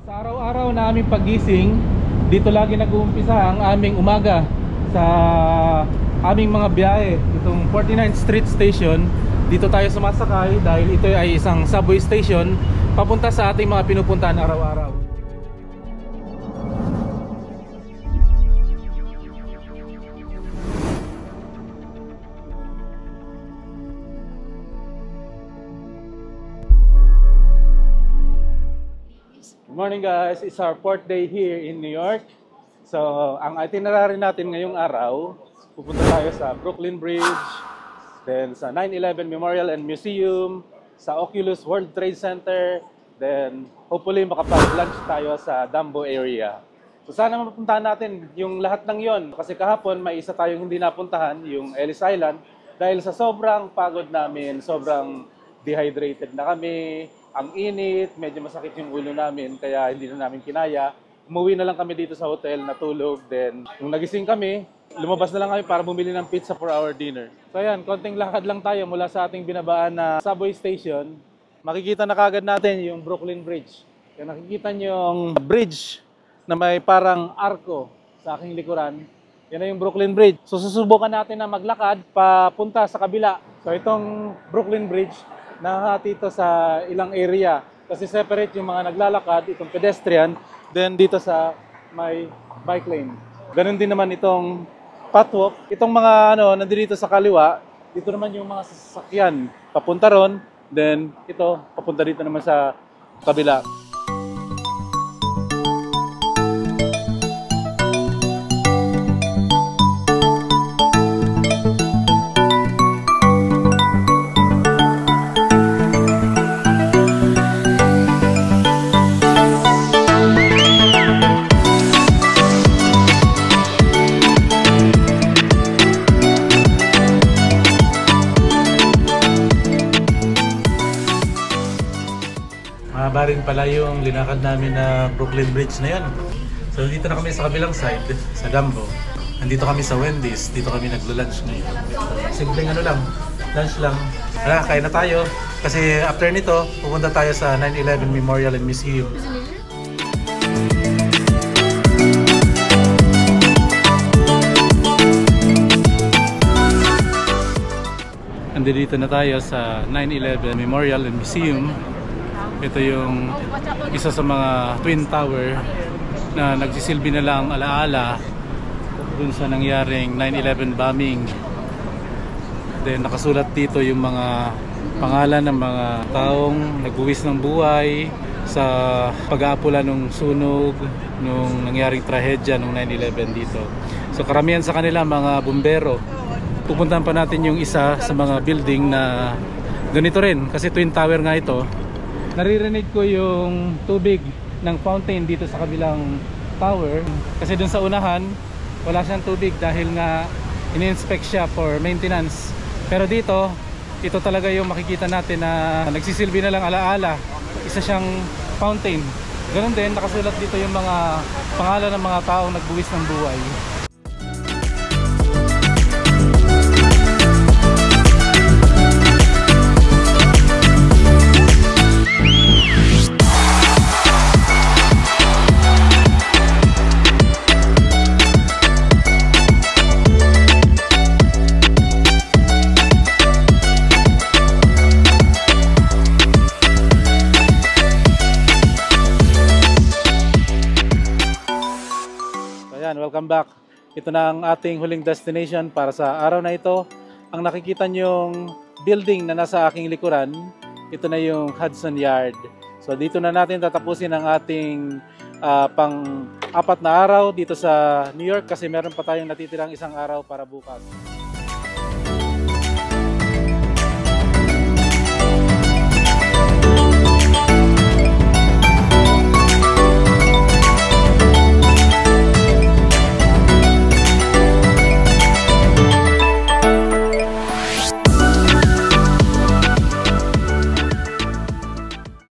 Sa araw-araw na aming paggising, dito lagi nag-uumpisa ang aming umaga sa aming mga biyahe. Itong 49th Street Station, dito tayo sumasakay dahil ito ay isang subway station papunta sa ating mga pinupuntahan araw-araw. Good morning guys, it's our 4th day here in New York. So, ang itinerary natin ngayong araw, pupunta tayo sa Brooklyn Bridge, then sa 9/11 Memorial and Museum, sa Oculus World Trade Center, then hopefully makapag-lunch tayo sa Dumbo area. So sana mapuntahan natin yung lahat ng yon kasi kahapon may isa tayong hindi napuntahan, yung Ellis Island, dahil sa sobrang pagod namin, sobrang dehydrated na kami. Ang init, medyo masakit yung ulo namin, kaya hindi na namin kinaya. Umuwi na lang kami dito sa hotel, natulog. Then, nung nagising kami, lumabas na lang kami para bumili ng pizza for our dinner. So ayan, konting lakad lang tayo mula sa ating binabaan na subway station. Makikita na kagad natin yung Brooklyn Bridge. Kaya nakikita nyo yung bridge na may parang arko sa aking likuran. Yan na yung Brooklyn Bridge. So susubukan natin na maglakad papunta sa kabila. So itong Brooklyn Bridge, nahati ito sa ilang area kasi separate yung mga naglalakad, itong pedestrian, then dito sa may bike lane. Ganon din naman itong pathwalk. Itong mga nandito sa kaliwa, dito naman yung mga sasakyan papunta ron, then ito papunta dito naman sa kabila. Mahaba rin pala yung linakad namin na Brooklyn Bridge na yan. So dito na kami sa kabilang side, sa Dumbo. Nandito kami sa Wendy's, dito kami naglo-lunch ngayon. Simpleng lang, lunch lang. Kain na tayo. Kasi after nito, pupunta tayo sa 9/11 Memorial and Museum. Nandito na tayo sa 9/11 Memorial and Museum. Ito yung isa sa mga Twin Tower na nagsisilbi na lang alaala dun sa nangyaring 9/11 bombing. Then nakasulat dito yung mga pangalan ng mga taong nagbuwis ng buhay sa pag-aapula nung sunog, nung nangyaring trahedya nung 9/11 dito. So karamihan sa kanila mga bumbero. Pupuntahan pa natin yung isa sa mga building na ganito rin kasi Twin Tower nga ito. Naririnig ko yung tubig ng fountain dito sa kabilang tower kasi dun sa unahan wala siyang tubig dahil nga ini-inspect siya for maintenance. Pero dito, ito talaga yung makikita natin na nagsisilbi na lang alaala. Isa siyang fountain. Ganun din, nakasulat dito yung mga pangalan ng mga taong nagbuwis ng buhay. Welcome back. Ito na ang ating huling destination para sa araw na ito. Ang nakikita nyong building na nasa aking likuran, ito na yung Hudson Yard. So dito na natin tatapusin ang ating pang-apat na araw dito sa New York kasi meron pa tayong natitirang isang araw para bukas.